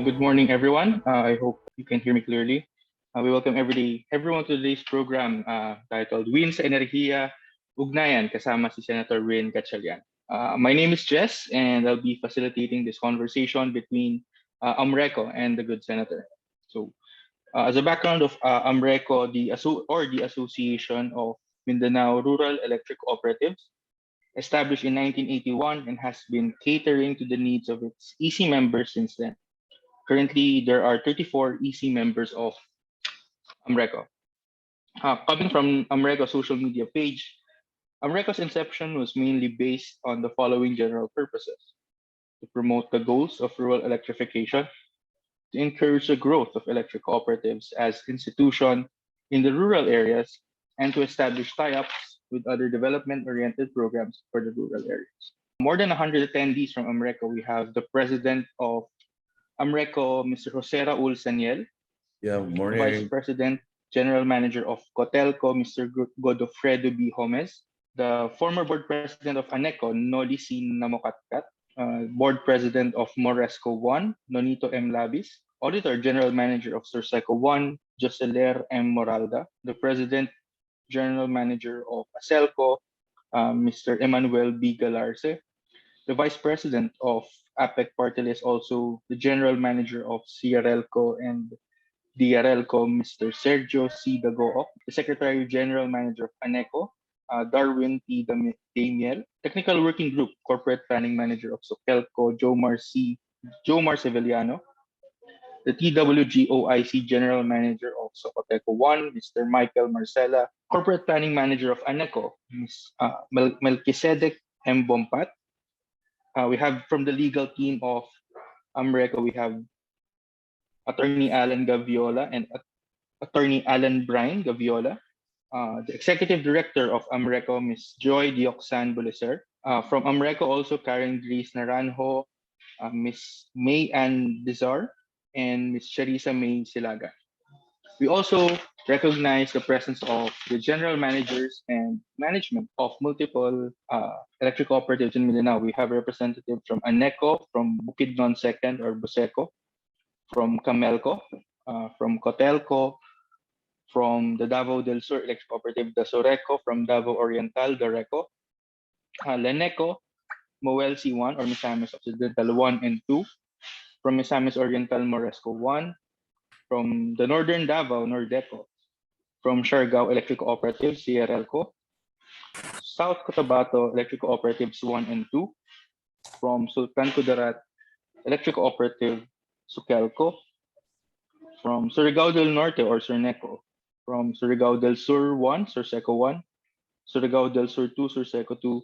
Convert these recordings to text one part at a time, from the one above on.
Good morning, everyone. I hope you can hear me clearly. We welcome everyone to today's program titled Win sa Enerhiya, Ugnayan Kasama si Senator Win Gatchalian. My name is Jess, and I'll be facilitating this conversation between AMRECO and the good senator. So, as a background of AMRECO, the Association of Mindanao Rural Electric Cooperatives, established in 1981 and has been catering to the needs of its EC members since then. Currently, there are 34 EC members of AMRECO. Coming from AMRECO's social media page, AMRECO's inception was mainly based on the following general purposes: to promote the goals of rural electrification, to encourage the growth of electric cooperatives as institution in the rural areas, and to establish tie-ups with other development-oriented programs for the rural areas. More than 100 attendees from AMRECO. We have the president of AMRECO, Mr. Jose Raul Saniel, Yeah, morning. Vice President, General Manager of Cotelco, Mr. Godofredo B. Gomez, the former Board President of ANECO, Noli C. Namokatkat, Board President of Moresco 1, Nonito M. Labis, Auditor General Manager of Surseco 1, Joseler M. Moralda, the President General Manager of ASELCO, Mr. Emmanuel B. Galarce, the Vice President of APEC Party List, also the General Manager of CRLCO and DRLCO, Mr. Sergio C. Dagook, the Secretary General Manager of ANECO, Darwin T. Damiel, Technical Working Group Corporate Planning Manager of Sokelco, Jomar Sevillano, the TWGOIC General Manager of Socoteco 1, Mr. Michael Marcela, Corporate Planning Manager of ANECO, Ms. Melchizedek M. Bompat. We have from the legal team of AMRECO, we have Attorney Alan Gaviola and Attorney Alan Bryan Gaviola. The Executive Director of AMRECO, Ms. Joy Dioxan Buleser. From AMRECO, also Karen Grace Naranjo, Ms. May Ann Dizar, and Ms. Charissa May Silaga. We also recognize the presence of the general managers and management of multiple electric cooperatives in Mindanao. We have representatives from ANECO, from Bukidnon Second or Buseco, from Camelco, from Cotelco, from the Davao del Sur Electric Cooperative, the Soreco, from Davao Oriental, the Reco, Leneco, Moel C1 or Misamis Occidental 1 and 2, from Misamis Oriental Moresco 1, from the Northern Davao, Nordeco, from Siargao Electric Cooperative, CRLCO, South Cotabato Electric Cooperatives 1 and 2, from Sultan Kudarat Electric Cooperative, Sukelco, from Surigao del Norte or Surneco, from Surigao del Sur 1, Surseco 1, Surigao del Sur 2, Surseco 2,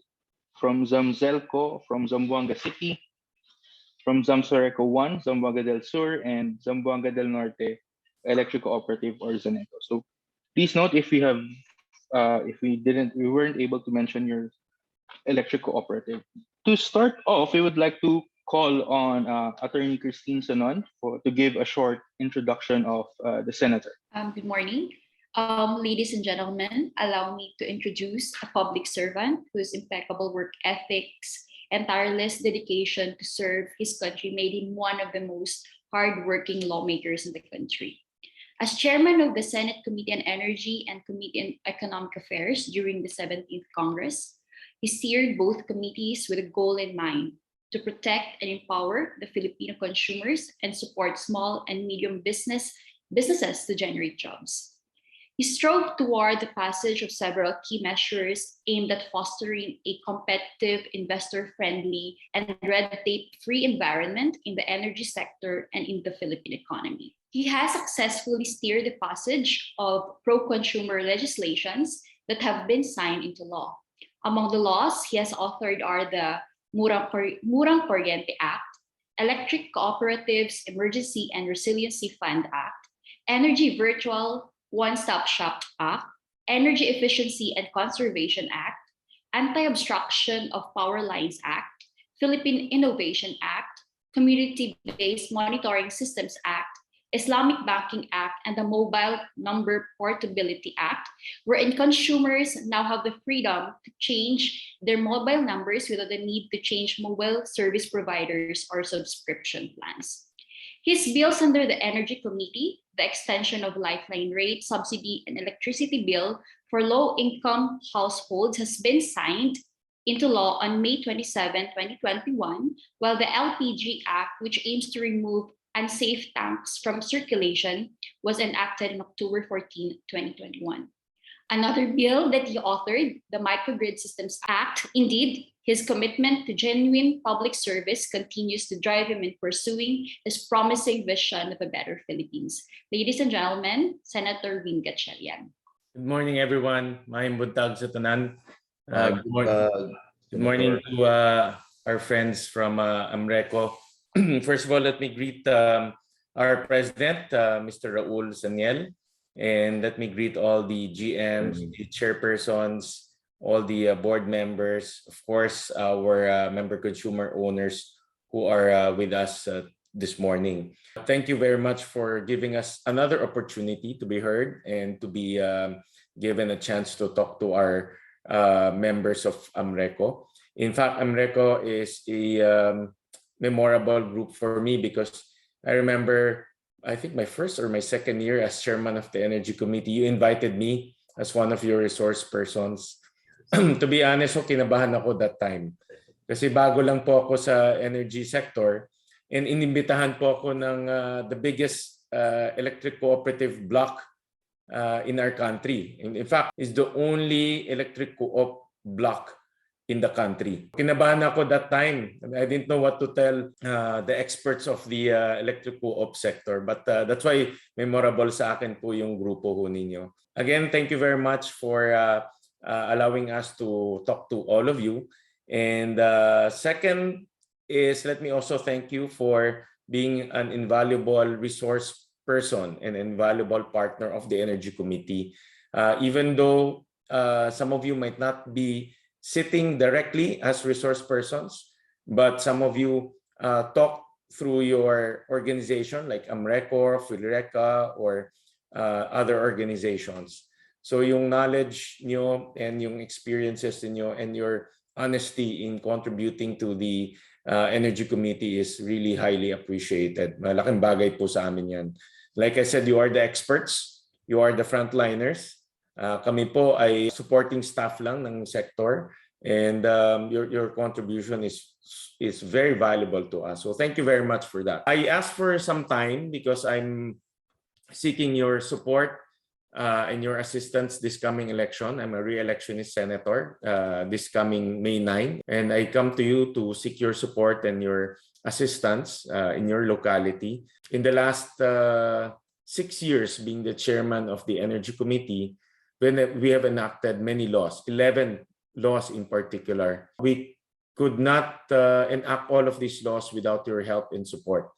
from Zamzelco, from Zamboanga City, from Zamsoreco 1, Zamboanga del Sur, and Zamboanga del Norte Electric Cooperative or Zaneco. So please note if we weren't able to mention your electric cooperative. To start off, we would like to call on Attorney Christine Sonon to give a short introduction of the senator. Good morning. Ladies and gentlemen, allow me to introduce a public servant whose impeccable work ethics and tireless dedication to serve his country made him one of the most hardworking lawmakers in the country. As chairman of the Senate Committee on Energy and Committee on Economic Affairs during the 17th Congress, he steered both committees with a goal in mind: to protect and empower the Filipino consumers and support small and medium businesses to generate jobs. He strove toward the passage of several key measures aimed at fostering a competitive, investor-friendly, and red tape-free environment in the energy sector and in the Philippine economy. He has successfully steered the passage of pro-consumer legislations that have been signed into law. Among the laws he has authored are the Murang Kuryente Act, Electric Cooperatives Emergency and Resiliency Fund Act, Energy Virtual One-Stop Shop Act, Energy Efficiency and Conservation Act, Anti-Obstruction of Power Lines Act, Philippine Innovation Act, Community-Based Monitoring Systems Act, Islamic Banking Act, and the Mobile Number Portability Act, wherein consumers now have the freedom to change their mobile numbers without the need to change mobile service providers or subscription plans. His bills under the Energy Committee, the extension of lifeline rate subsidy and electricity bill for low-income households, has been signed into law on May 27, 2021, while the LPG Act, which aims to remove unsafe tanks from circulation, was enacted on October 14, 2021. Another bill that he authored, the Microgrid Systems Act. Indeed, his commitment to genuine public service continues to drive him in pursuing his promising vision of a better Philippines. Ladies and gentlemen, Senator Win Gatchalian. Good morning, everyone. Maayong buntag sa tanan. Good Good morning to our friends from AMRECO. First of all, let me greet our president, Mr. Raul Saniel, and let me greet all the GMs, the chairpersons, all the board members, of course, our member consumer owners who are with us this morning. Thank you very much for giving us another opportunity to be heard and to be given a chance to talk to our members of AMRECO. In fact, AMRECO is a memorable group for me because I remember, I think my first or my second year as chairman of the Energy Committee, you invited me as one of your resource persons. To be honest, kinabahan ako that time. Kasi bago lang po ako sa energy sector and inimbitahan po ako ng the biggest electric cooperative block in our country. In fact, is the only electric co-op block in the country. Kinabahan ako that time. I didn't know what to tell the experts of the electric co-op sector. But that's why memorable sa akin po yung grupo ho ninyo. Again, thank you very much for allowing us to talk to all of you. And second is, let me also thank you for being an invaluable resource person and invaluable partner of the Energy Committee. Even though some of you might not be sitting directly as resource persons, but some of you talk through your organization like AMRECO, Philreca, or other organizations. So yung knowledge nyo and yung experiences niyo and your honesty in contributing to the Energy Committee is really highly appreciated. Malaking bagay po sa amin yan. Like I said, you are the experts, you are the frontliners. Kami po ay supporting staff lang ng sector, and your contribution is very valuable to us. So thank you very much for that. I asked for some time because I'm seeking your support and your assistance this coming election. I'm a re-electionist senator this coming May 9, and I come to you to seek your support and your assistance in your locality. In the last 6 years being the chairman of the Energy Committee, when we have enacted many laws, 11 laws in particular. We could not enact all of these laws without your help and support.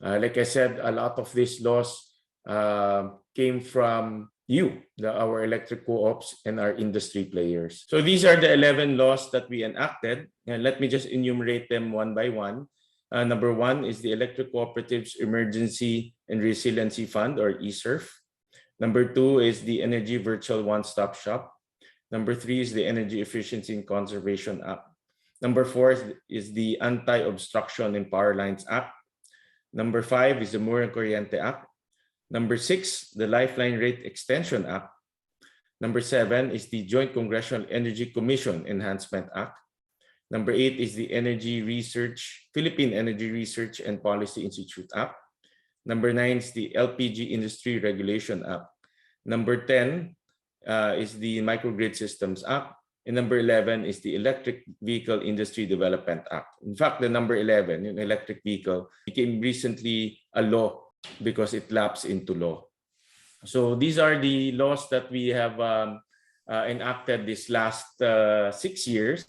Like I said, a lot of these laws came from you, our electric co-ops and our industry players. So these are the 11 laws that we enacted, and let me just enumerate them one by one. Number one is the Electric Cooperatives Emergency and Resiliency Fund, or ESERF. Number two is the Energy Virtual One-Stop Shop. Number three is the Energy Efficiency and Conservation Act. Number four is the Anti-Obstruction in Power Lines Act. Number five is the Murang Kuryente Act. Number six, the Lifeline Rate Extension Act. Number seven is the Joint Congressional Energy Commission Enhancement Act. Number eight is the Philippine Energy Research and Policy Institute Act. Number nine is the LPG Industry Regulation Act. Number 10 is the Microgrid Systems Act. And number 11 is the Electric Vehicle Industry Development Act. In fact, the number 11, yung electric vehicle, became recently a law because it lapsed into law. So these are the laws that we have enacted this last 6 years.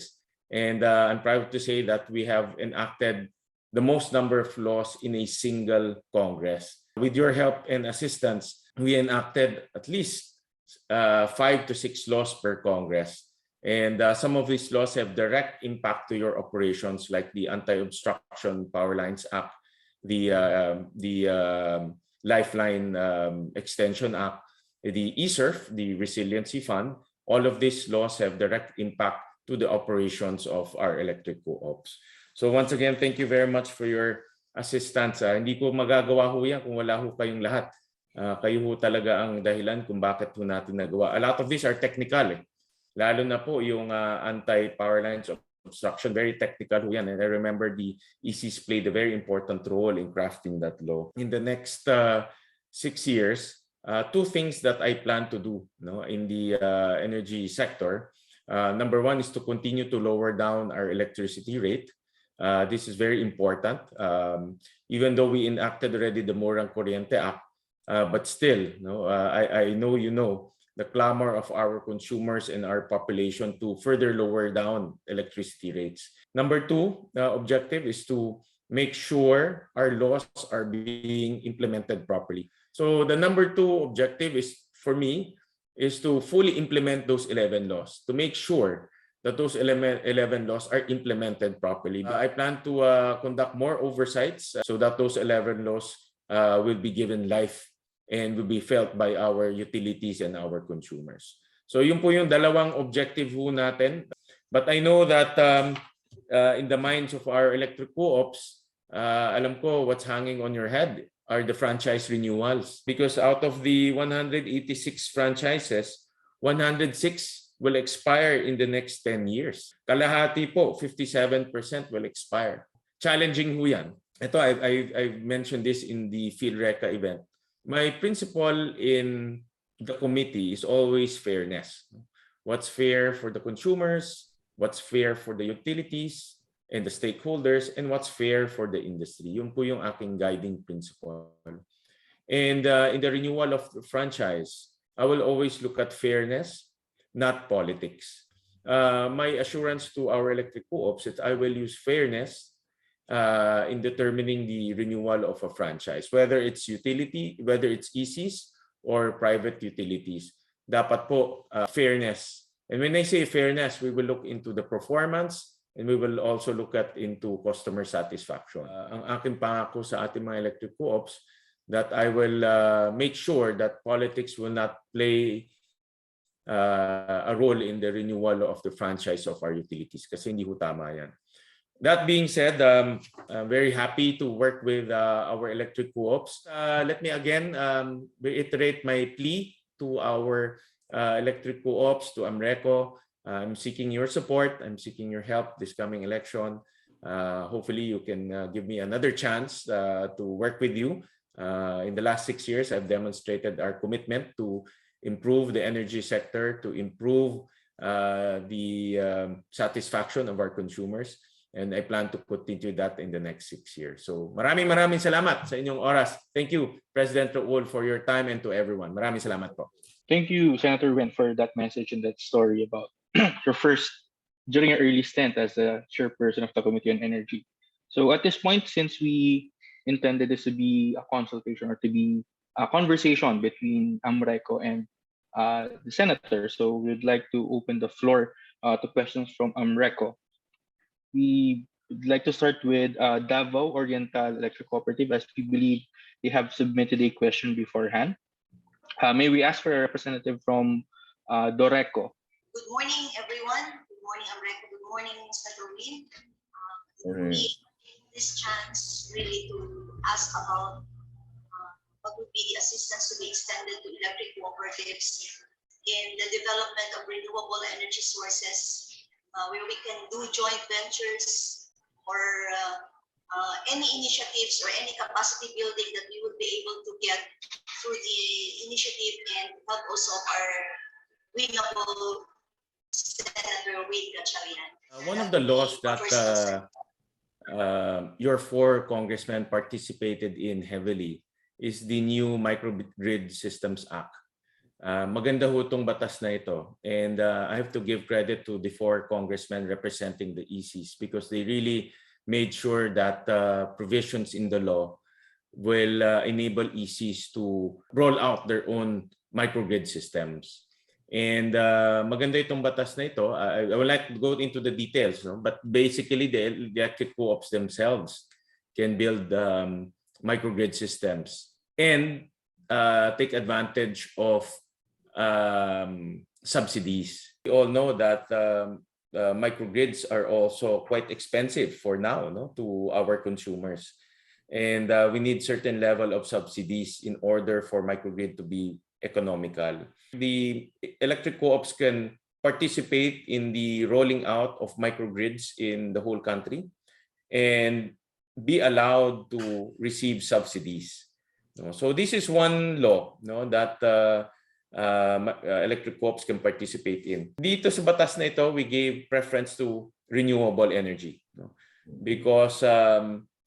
And I'm proud to say that we have enacted the most number of laws in a single Congress. With your help and assistance, we enacted at least 5 to 6 laws per Congress. And some of these laws have direct impact to your operations, like the Anti-Obstruction Power Lines Act, the Lifeline Extension Act, the ESERF, the Resiliency Fund. All of these laws have direct impact to the operations of our electric co-ops. So once again, thank you very much for your assistance. Hindi ko magagawa ho yan kung wala ho kayong lahat. Kayo ho talaga ang dahilan kung bakit ho natin nagawa. A lot of these are technical. Lalo na po yung anti-power lines obstruction, very technical ho yan. And I remember the ECs played a very important role in crafting that law. In the next 6 years, two things that I plan to do in the energy sector. Number one is to continue to lower down our electricity rate. This is very important. Even though we enacted already the Murang Kuryente Act, but still, I know you know the clamor of our consumers and our population to further lower down electricity rates. Number two, the objective is to make sure our laws are being implemented properly. So the number two objective is, for me, is to fully implement those 11 laws, to make sure that those 11 laws are implemented properly. I plan to conduct more oversights so that those 11 laws will be given life and will be felt by our utilities and our consumers. So yun po yung dalawang objective ho natin. But I know that in the minds of our electric co-ops, alam ko what's hanging on your head are the franchise renewals. Because out of the 186 franchises, 106 will expire in the next 10 years. Kalahati po, 57% will expire. Challenging ho yan. Ito, I've mentioned this in the PhilReca event. My principle in the committee is always fairness. What's fair for the consumers, what's fair for the utilities and the stakeholders, and what's fair for the industry. Yun po yung aking guiding principle. And in the renewal of the franchise, I will always look at fairness, not politics. My assurance to our electric co-ops is I will use fairness in determining the renewal of a franchise, whether it's utility, whether it's ECs or private utilities. Dapat po fairness. And when I say fairness, we will look into the performance and we will also look at into customer satisfaction. Ang aking pangako sa ating mga electric co-ops that I will make sure that politics will not play a role in the renewal of the franchise of our utilities kasi hindi ho tama yan. That being said, I'm very happy to work with our electric co-ops. Let me again reiterate my plea to our electric co-ops, to AMRECO. I'm seeking your support. I'm seeking your help this coming election. Hopefully, you can give me another chance to work with you. In the last 6 years, I've demonstrated our commitment to improve the energy sector, to improve the satisfaction of our consumers. And I plan to continue that in the next 6 years. So maraming salamat sa inyong oras. Thank you, President Raul, for your time and to everyone. Maraming salamat po. Thank you, Senator Win, for that message and that story about your first, during your early stint as the chairperson of the Committee on Energy. So at this point, since we intended this to be a consultation or to be a conversation between AMRECO and the senator, so we'd like to open the floor to questions from AMRECO. We would like to start with Davao Oriental Electric Cooperative, as we believe they have submitted a question beforehand. May we ask for a representative from Doreco? Good morning, everyone. Good morning, AMRECO. Good morning, Senator Win. This chance really to ask about what would be the assistance to be extended to electric cooperatives in the development of renewable energy sources, where we can do joint ventures or any initiatives or any capacity building that we would be able to get through the initiative and help also our winnable Senator Win Gatchalian. One of the laws that your 4 congressmen participated in heavily is the new Microgrid Systems Act. Maganda ho itong batas na ito. And I have to give credit to the 4 congressmen representing the ECs because they really made sure that provisions in the law will enable ECs to roll out their own microgrid systems. And maganda itong batas na ito. I would like to go into the details, but basically the electric co-ops themselves can build microgrid systems and take advantage of subsidies. We all know that microgrids are also quite expensive for now, to our consumers. And we need certain level of subsidies in order for microgrid to be economical. The electric co-ops can participate in the rolling out of microgrids in the whole country and be allowed to receive subsidies. So this is one law that electric co-ops can participate in. Dito sa batas na ito, we gave preference to renewable energy. Because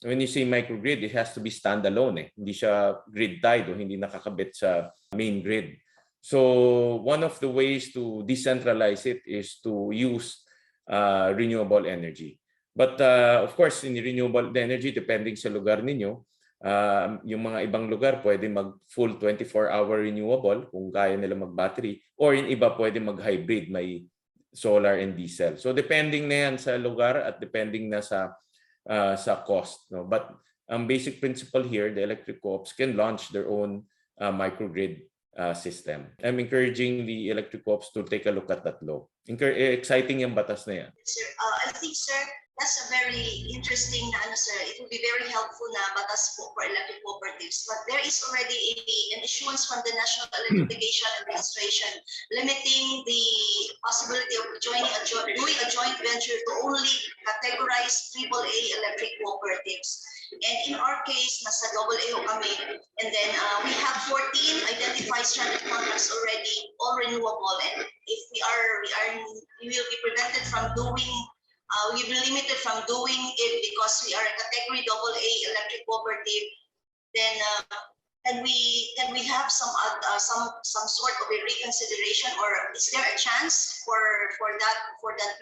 when you say microgrid, it has to be standalone. Hindi siya grid-tied o hindi nakakabit sa main grid. So one of the ways to decentralize it is to use renewable energy. But of course, in renewable energy, depending sa lugar ninyo, yung mga ibang lugar pwede mag full 24-hour renewable kung kaya nila mag-battery, or yung iba pwede mag-hybrid, may solar and diesel. So depending na yan sa lugar at depending na sa cost. But ang basic principle here, the electric co-ops can launch their own microgrid system. I'm encouraging the electric co-ops to take a look at that law. Exciting yung batas na yan. Sir, I think, sir, that's a very interesting sir. It will be very helpful na batas for electric cooperatives. But there is already an issuance from the National Electrification Administration limiting the possibility of doing a joint venture to only categorize AAA electric cooperatives. And in our case, nasa AA ho kami, and then we have 14 identified stranded contracts already, all renewable. And if we will be prevented from doing. We will be limited from doing it because we are a category AA electric cooperative. Then can we have some sort of a reconsideration, or is there a chance for that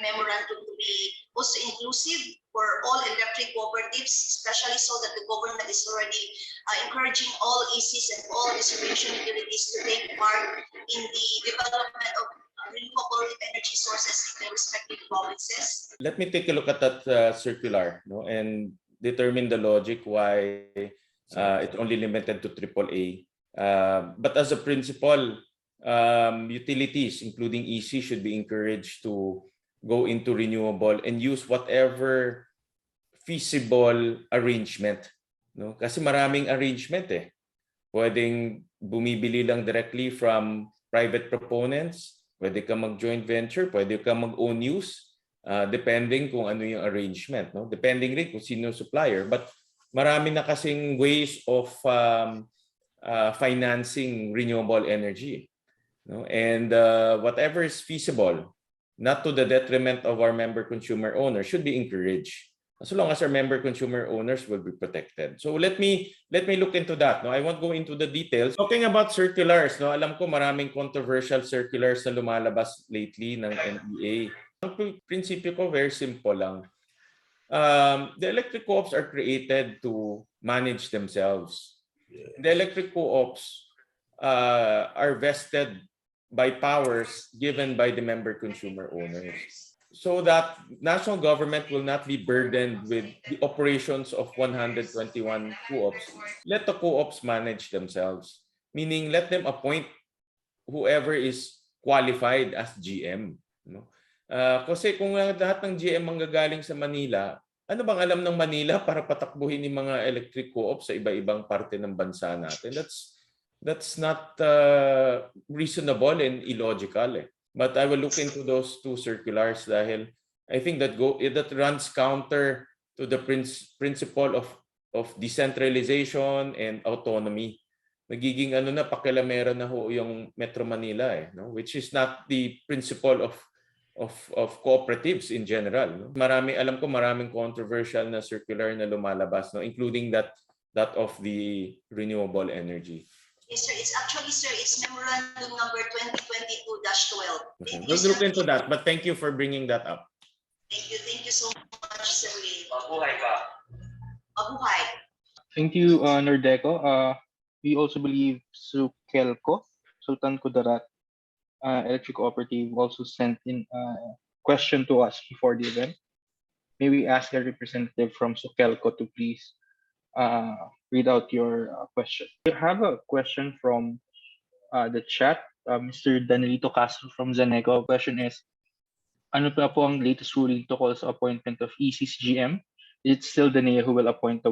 memorandum to be also inclusive for all electric cooperatives, especially so that the government is already encouraging all ECs and all distribution utilities to take part in the development of renewable energy sources in their respective provinces? Let me take a look at that circular and determine the logic why it's only limited to AAA. But as a principle, utilities, including EC, should be encouraged to go into renewable and use whatever feasible arrangement. Kasi maraming arrangement eh. Pwedeng bumibili lang directly from private proponents, pwede ka mag-joint venture, pwede ka mag-own use, depending kung ano yung arrangement. Depending rin kung sino supplier. But marami na kasing ways of financing renewable energy. And whatever is feasible, not to the detriment of our member consumer owners, should be encouraged. As long as our member consumer owners will be protected. So let me look into that. I won't go into the details. Talking about circulars, alam ko maraming controversial circulars na lumalabas lately ng NEA. Ang prinsipyo ko, very simple lang. The electric co-ops are created to manage themselves. The electric co-ops are vested by powers given by the member consumer owners, so that national government will not be burdened with the operations of 121 co-ops. Let the co-ops manage themselves, meaning let them appoint whoever is qualified as GM. Kasi kung lahat ng GM manggagaling sa Manila, ano bang alam ng Manila para patakbuhin yung mga electric co-ops sa iba-ibang parte ng bansa natin? That's not reasonable and illogical. But I will look into those two circulars dahil I think that runs counter to the principle of decentralization and autonomy. Magiging pakialamera na ho yung Metro Manila which is not the principle of cooperatives in general. Alam ko maraming controversial na circular na lumalabas, including that of the renewable energy. Yes, sir. It's actually, sir, it's memorandum number 2022-12. Okay. We'll look into that, but thank you for bringing that up. Thank you so much, sir. Mabuhay ka. Mabuhay. Thank you, Nordeco. We also believe Sukelco, Sultan Kudarat Electric Cooperative, also sent in a question to us before the event. May we ask a representative from Sukelco to please read out your question. We have a question from the chat. Mr. Danilito Castro from Zaneco. Question is, ano pa po ang latest ruling to call sa appointment of EC's GM? Is it still the NEA who will appoint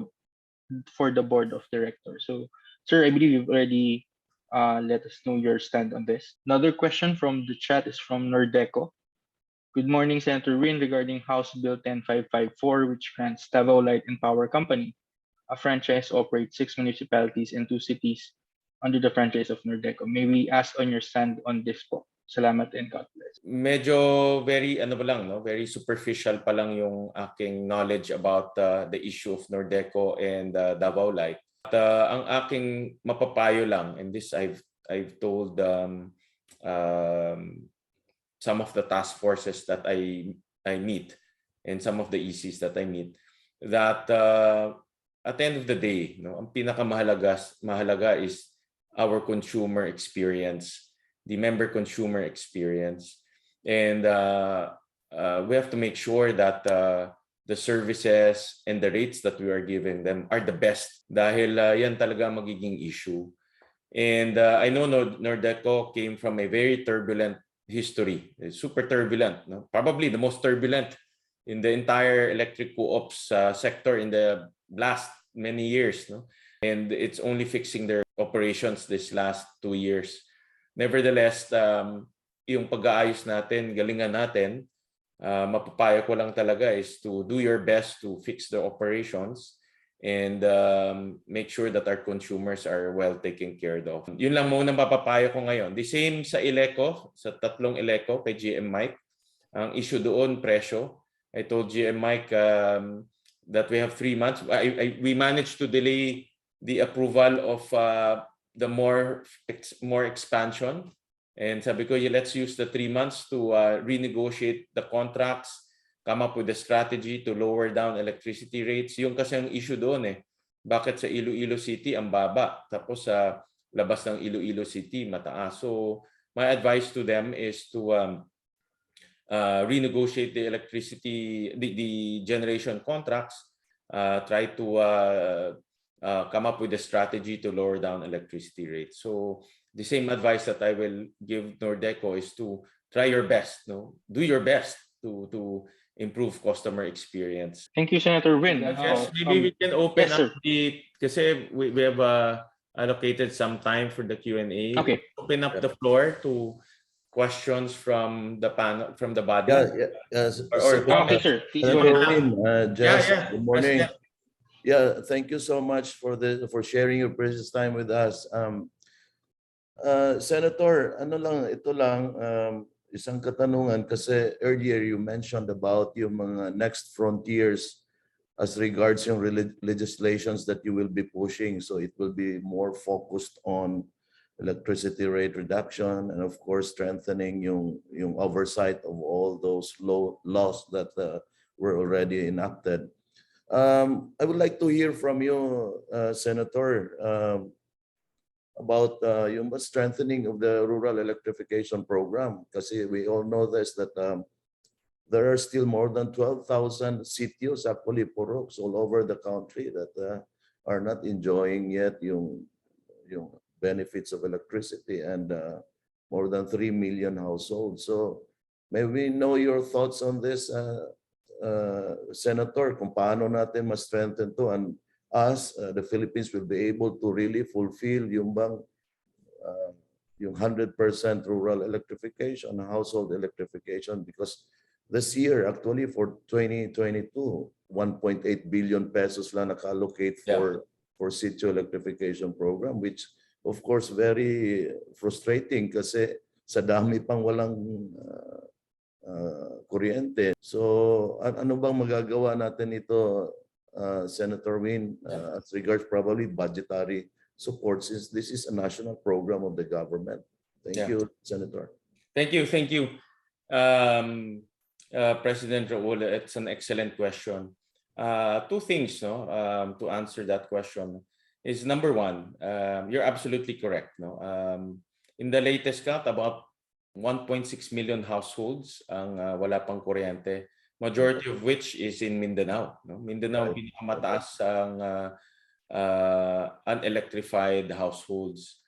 for the board of directors. So, sir, I believe you've already let us know your stand on this. Another question from the chat is from Nordeco. Good morning, Senator Win, regarding House Bill 10554, which grants Davao Light and Power Company a franchise operates 6 municipalities and 2 cities under the franchise of Nordeco. May we ask on your stand on this po? Salamat and God bless. Medyo very very superficial pa lang yung aking knowledge about the issue of Nordeco and Davao Light. At ang aking mapapayo lang, and this I've told some of the task forces that I meet and some of the ECs that I meet, that at the end of the day, ang pinakamahalaga is our consumer experience, the member consumer experience, and we have to make sure that the services and the rates that we are giving them are the best, dahil yan talaga magiging issue. And I know Nordeco came from a very turbulent history, super turbulent, probably the most turbulent in the entire electric co-ops sector in the last many years, and it's only fixing their operations this last 2 years. Nevertheless, yung pag-aayos natin, galingan natin, mapapayo ko lang talaga is to do your best to fix the operations and make sure that our consumers are well taken care of. Yun lang muna mapapayo ko ngayon. The same sa Eleco, sa tatlong Eleco kay GM Mike. Ang issue doon, presyo. I told GM Mike that we have 3 months. We managed to delay the approval of the more expansion. And sabi ko, let's use the 3 months to renegotiate the contracts, come up with a strategy to lower down electricity rates. Yung kasi ang issue doon bakit sa Iloilo City ang baba, tapos sa labas ng Iloilo City mataas. So my advice to them is to renegotiate the electricity, the generation contracts, try to come up with a strategy to lower down electricity rates. So the same advice that I will give Nordeco is to try your best, do your best to improve customer experience. Thank you, Senator Win. Yes, maybe we can open yes, up kasi we have allocated some time for the Q&A. Okay. Open up the floor to questions from the panel, from the body. Yes. Okay, sir. Please go Senator ahead. Win, good morning. President. Yeah, thank you so much for sharing your precious time with us. Senator, ito lang, isang katanungan kasi earlier you mentioned about yung mga next frontiers as regards yung legislations that you will be pushing. So it will be more focused on electricity rate reduction and of course strengthening yung oversight of all those laws that were already enacted. I would like to hear from you, Senator, about yung strengthening of the rural electrification program. Kasi we all know this, that there are still more than 12,000 sitios, actually purok, all over the country that are not enjoying yet yung benefits of electricity, and more than 3 million households. So may we know your thoughts on this, Senator, kung paano natin ma-strengthen to, and us, the Philippines, will be able to really fulfill yung 100% rural electrification, household electrification, because this year, actually for 2022, 1.8 billion pesos lang naka-allocate for sitio electrification program, which of course very frustrating kasi sa dami pang walang kuryente. So ano bang magagawa natin ito, Senator Win, as regards probably budgetary support, since this is a national program of the government? Thank you, Senator. Thank you. President Raul, it's an excellent question. 2 things to answer that question is, number one, you're absolutely correct. In the latest count, about 1.6 million households ang wala pang kuryente, majority of which is in Mindanao. Mindanao, pinakamataas ang unelectrified households.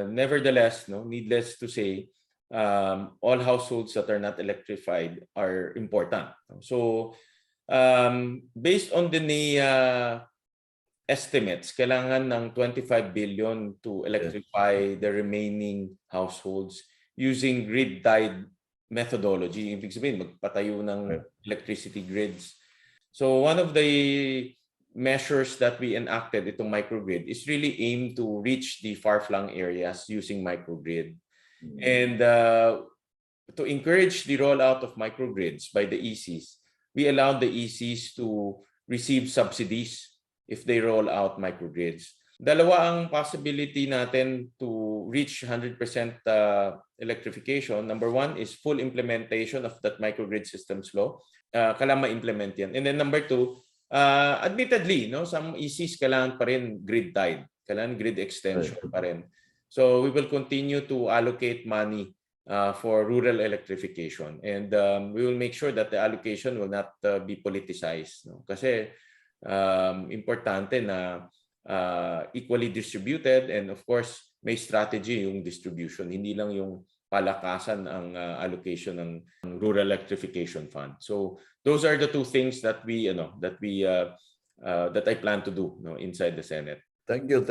Nevertheless, needless to say, all households that are not electrified are important. So based on the NEA estimates, kailangan ng 25 billion to electrify the remaining households using grid-tied methodology. Ibig sabihin, magpatayo ng electricity grids. So one of the measures that we enacted itong microgrid is really aimed to reach the far-flung areas using microgrid. And to encourage the rollout of microgrids by the ECs, we allowed the ECs to receive subsidies if they roll out microgrids. Dalawa ang possibility natin to reach 100% electrification. Number one is full implementation of that microgrid systems law. Kailangan ma-implement yan. And then number two, admittedly, no, some ECs kailangan pa rin grid-tied. Kailangan grid extension pa rin. So we will continue to allocate money for rural electrification. And we will make sure that the allocation will not be politicized. No? Kasi importante na equally distributed, and of course may strategy yung distribution, hindi lang yung palakasan ang allocation ng rural electrification fund. So those are the two things that I plan to do, no, inside the Senate. Thank you,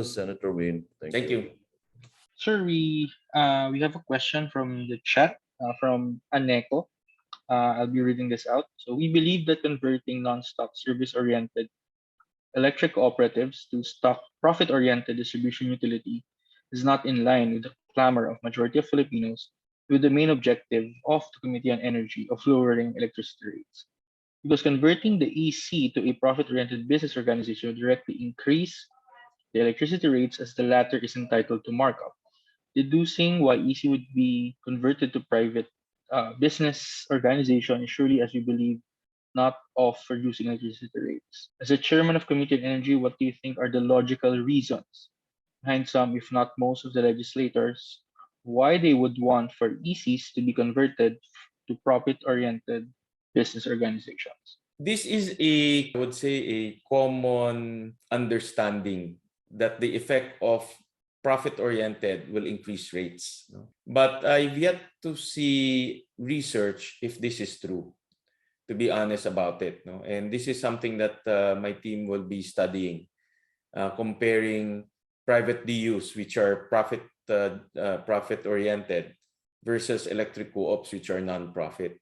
Senator Win. Thank you. Sir, we have a question from the chat from Aneco. I'll be reading this out. So we believe that converting non-stock service-oriented electric cooperatives to stock profit-oriented distribution utility is not in line with the clamor of majority of Filipinos with the main objective of the Committee on Energy of lowering electricity rates. Because converting the EC to a profit-oriented business organization will directly increase the electricity rates as the latter is entitled to markup, deducing why EC would be converted to private business organization is surely, as we believe, not of reducing electricity rates. As a chairman of Committee on Energy, what do you think are the logical reasons behind some, if not most, of the legislators why they would want for ECs to be converted to profit-oriented business organizations? This is I would say, a common understanding that the effect of profit-oriented will increase rates. But I've yet to see research if this is true, to be honest about it. And this is something that my team will be studying, comparing private DUs, which are profit-oriented, versus electric co-ops, which are non-profit,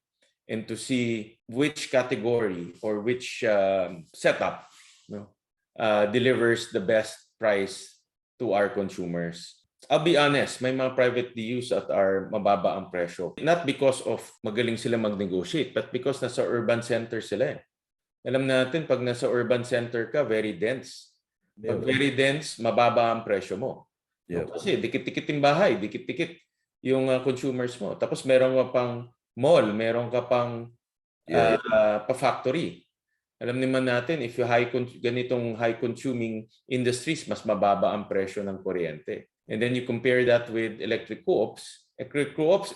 and to see which category or which setup delivers the best price to our consumers. I'll be honest, may mga private DUs at are mababa ang presyo. Not because of magaling sila mag-negotiate, but because nasa urban center sila. Alam natin, pag nasa urban center ka, very dense. Pag very dense, mababa ang presyo mo. Kasi dikit-dikit yung bahay, dikit-dikit yung consumers mo. Tapos meron ka pang mall, meron ka pang pa-factory. Alam naman natin, if you ganitong high-consuming industries, mas mababa ang presyo ng kuryente. And then you compare that with electric co-ops. Electric co-ops,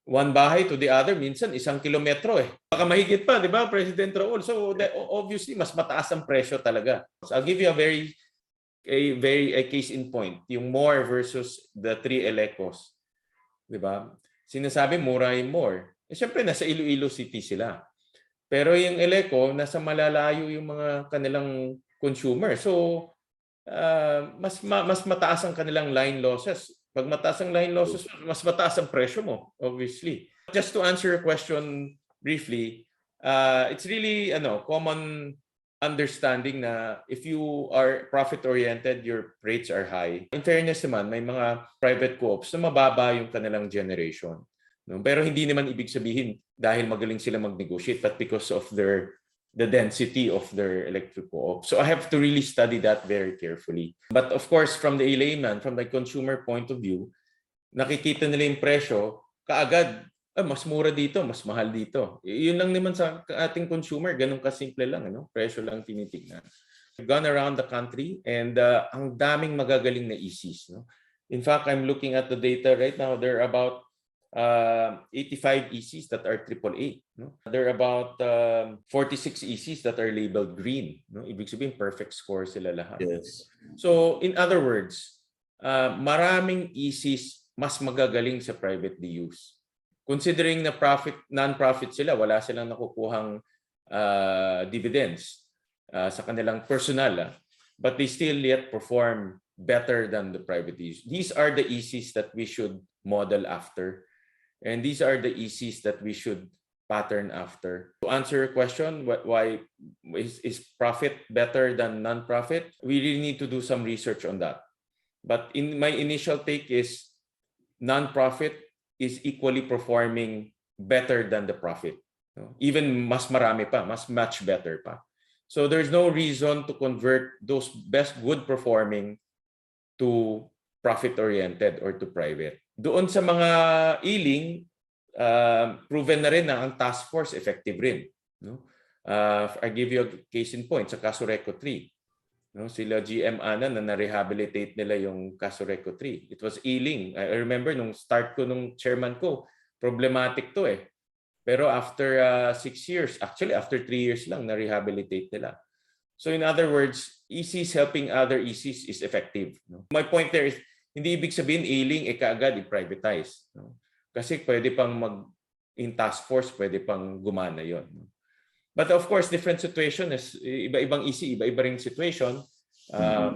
one bahay to the other, minsan 1 kilometro eh. Baka mahigit pa, di ba, President Raul? So obviously, mas mataas ang presyo talaga. So I'll give you a case in point, yung more versus the 3 Elecos. Di ba? Sinasabi, mura yung more. Eh, syempre, nasa Iloilo City sila. Pero yung Eleco, nasa malalayo yung mga kanilang consumer. So, mas mataas ang kanilang line losses. Pag mataas ang line losses, mas mataas ang presyo mo, obviously. Just to answer your question briefly, it's really common understanding na if you are profit-oriented, your rates are high. In fairness naman, may mga private co-ops na mababa yung kanilang generation. No? Pero hindi naman ibig sabihin dahil magaling sila mag-negotiate, but because of the density of their electric co-op. So I have to really study that very carefully. But of course, from the layman, from the consumer point of view, nakikita nila yung presyo, kaagad, mas mura dito, mas mahal dito. Yun lang naman sa ating consumer, ganun kasimple lang, presyo lang tinitignan. I've gone around the country and ang daming magagaling na ECs. In fact, I'm looking at the data right now. There are about 85 ECs that are AAA. There are about 46 ECs that are labeled green. Ibig sabihin, perfect score sila lahat. Yes. So, in other words, maraming ECs mas magagaling sa private DUs. Considering na non-profit sila, wala silang nakukuhang dividends sa kanilang personal. but they still yet perform better than the private ECs. These are the ECs that we should model after. And these are the ECs that we should pattern after. To answer your question, why is profit better than non-profit? We really need to do some research on that. But in my initial take is non-profit is equally performing better than the profit. Even mas marami pa, mas much better pa. So there's no reason to convert those best good performing to profit-oriented or to private. Doon sa mga iling, proven na rin na ang task force effective rin. No? I give you a case in point sa Casureco 3. No? Sila GM Ana na na-rehabilitate nila yung Casureco 3. It was iling. I remember nung start ko nung chairman ko, problematic to eh. Pero after 6 years, actually after 3 years lang, na-rehabilitate nila. So in other words, ECs helping other ECs is effective. No? My point there is, hindi ibig sabihin iling kaagad i-privatize. No? Kasi pwede pang in task force, pwede pang gumana yon. No? But of course, different situation is iba-ibang EC, iba-iba ring situation.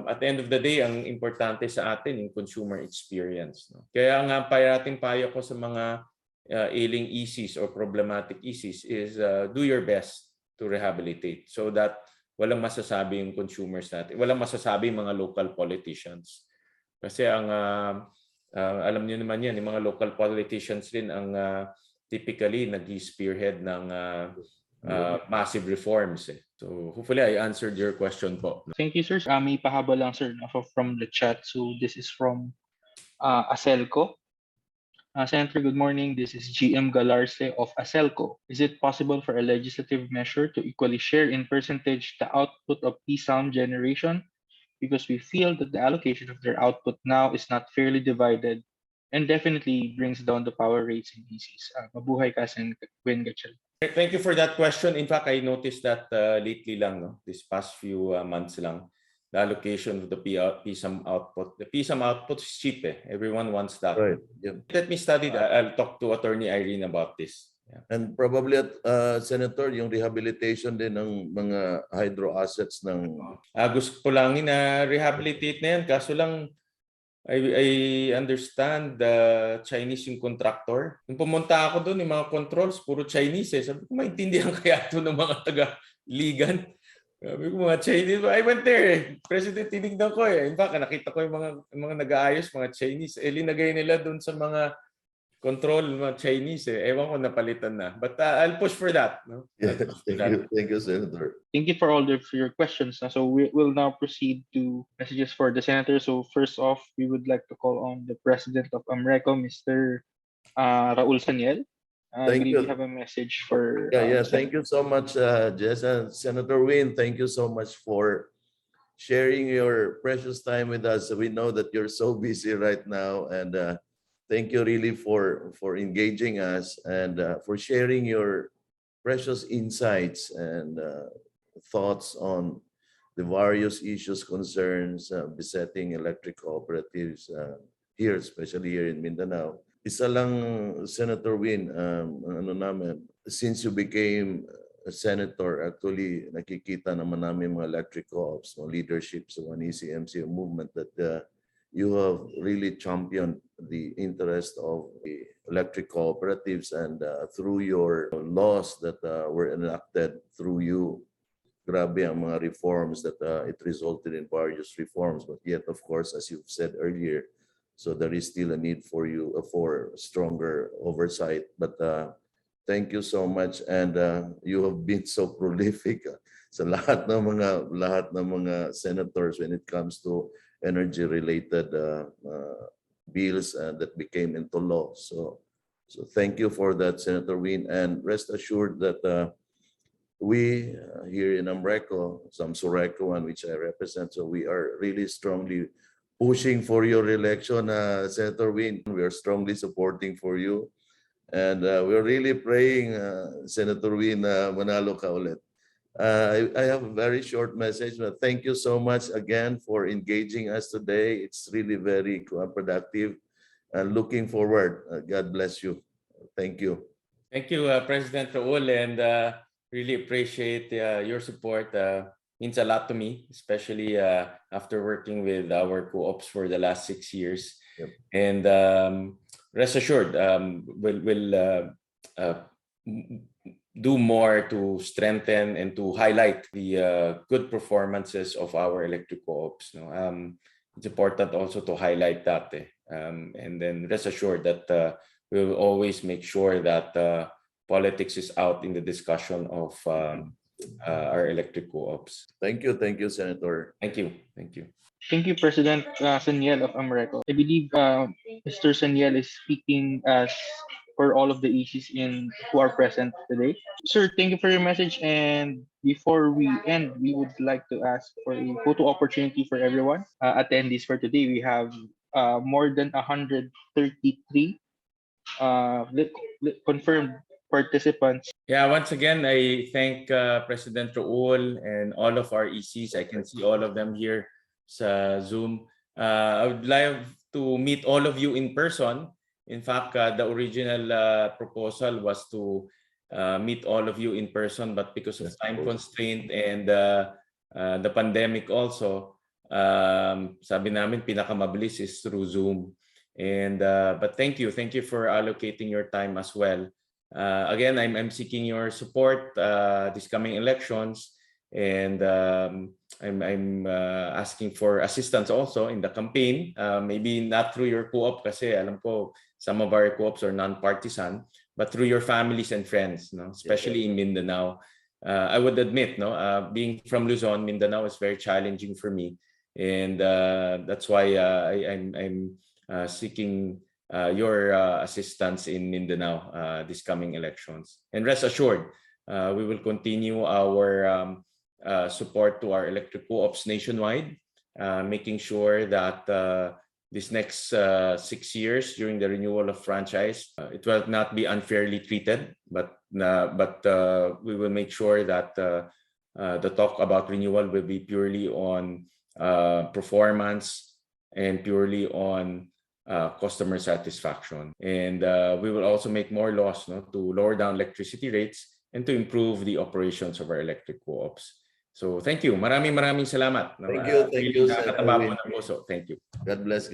At the end of the day, ang importante sa atin yung consumer experience. No? Kaya nga parating payo ko sa mga ailing ECs or problematic ECs is do your best to rehabilitate so that walang masasabi yung consumers natin. Walang masasabi yung mga local politicians. Kasi ang alam niyo naman yan, yung mga local politicians din ang typically nag-spearhead ng massive reforms. Eh. So hopefully I answered your question po. Thank you, sir. May pahaba lang, sir, from the chat. So this is from ASELCO. Senator, good morning. This is GM Galarce of ASELCO. Is it possible for a legislative measure to equally share in percentage the output of PSOM generation? Because we feel that the allocation of their output now is not fairly divided and definitely brings down the power rates in ECs. Mabuhay ka, Senator Win Gatchalian. Thank you for that question. In fact, I noticed that lately lang, no? This past few months lang, the allocation of the PSOM output. The PSOM output is cheap. Eh? Everyone wants that. Right. Yeah. Let me study that. I'll talk to Attorney Irene about this. Yeah. And probably Senator, yung rehabilitation din ng mga hydro assets ng Gusto ko lang na-rehabilitate na yan. Kaso lang, I understand the Chinese yung contractor. Nung pumunta ako doon, yung mga controls, puro Chinese. Eh. Sabi ko, maintindihan kaya ito ng mga taga-ligan. Sabi ko, mga Chinese. I went there eh. President, tinignan ko eh. In fact, nakita ko yung mga nag-aayos, mga Chinese. Linagay nila doon sa mga control mga Chinese eh. Ewan ko napalitan na. But I'll push for that. No? Yeah, thank you, Senator. Thank you for all for your questions. So we'll now proceed to messages for the Senator. So first off, we would like to call on the President of AMRECO, Mr. Raul Saniel. Thank you. We have a message for... Thank you so much, Jess. And Senator Win, thank you so much for sharing your precious time with us. We know that you're so busy right now, and thank you really for engaging us and for sharing your precious insights and thoughts on the various issues, concerns besetting electric cooperatives here, especially here in Mindanao. Isa lang, Senator Win, since you became a senator, actually nakikita naman namin mga electric co-ops, leadership sa ECMC movement that you have really championed the interest of the electric cooperatives, and through your laws that were enacted through you, grabe ang mga reforms that it resulted in various reforms. But yet, of course, as you've said earlier, so there is still a need for you for stronger oversight. But thank you so much, and you have been so prolific sa lahat ng mga senators when it comes to energy-related bills that became into law. So thank you for that, Senator Win, and rest assured that we here in AMRECO, Samsureco, and which I represent, so we are really strongly pushing for your election, Senator Win. We are strongly supporting for you, and we're really praying, Senator Win, manalo ka ulit. I have a very short message, but thank you so much again for engaging us today. It's really very productive, and looking forward. God bless you. Thank you. Thank you, President Raul, and really appreciate your support. means a lot to me, especially after working with our co-ops for the last 6 years. Yep. And rest assured, we'll do more to strengthen and to highlight the good performances of our electric co-ops. No? It's important also to highlight that. And then rest assured that we will always make sure that politics is out in the discussion of our electric co-ops. Thank you, Senator. Thank you. Thank you. Thank you, President Saniel of AMRECO. I believe Mr. Saniel is speaking as for all of the ECs who are present today. Sir, thank you for your message. And before we end, we would like to ask for a photo opportunity for everyone. Attendees for today, we have more than 133 confirmed participants. Yeah, once again, I thank President Raul and all of our ECs. I can see all of them here sa Zoom. I would like to meet all of you in person. In fact, the original proposal was to meet all of you in person, but because of time constraint and the pandemic also, sabi namin pinakamabilis is through Zoom. And but thank you for allocating your time as well. Again, I'm seeking your support this coming elections, and I'm asking for assistance also in the campaign. Maybe not through your co-op kasi alam ko some of our co-ops are non-partisan, but through your families and friends, no? Especially in Mindanao. I would admit, no, being from Luzon, Mindanao is very challenging for me, and that's why I'm seeking your assistance in Mindanao this coming elections. And rest assured, we will continue our support to our electric co-ops nationwide, making sure that this next 6 years during the renewal of franchise, it will not be unfairly treated, but we will make sure that the talk about renewal will be purely on performance and purely on customer satisfaction. And we will also make more laws, no, to lower down electricity rates and to improve the operations of our electric co-ops. So thank you. Maraming salamat. Thank you, Senator Win. Thank you. God bless.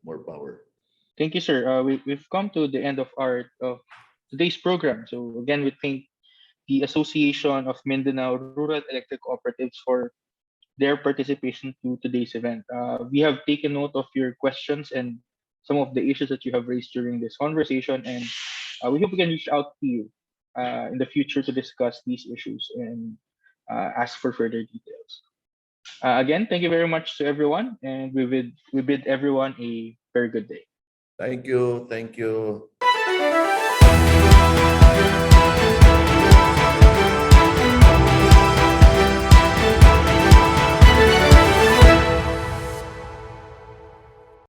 More power. Thank you, sir. We've come to the end of today's program. So again, we thank the Association of Mindanao Rural Electric Cooperatives for their participation to today's event. We have taken note of your questions and some of the issues that you have raised during this conversation, and we hope we can reach out to you in the future to discuss these issues and ask for further details. Again, thank you very much to everyone, and we bid everyone a very good day. Thank you.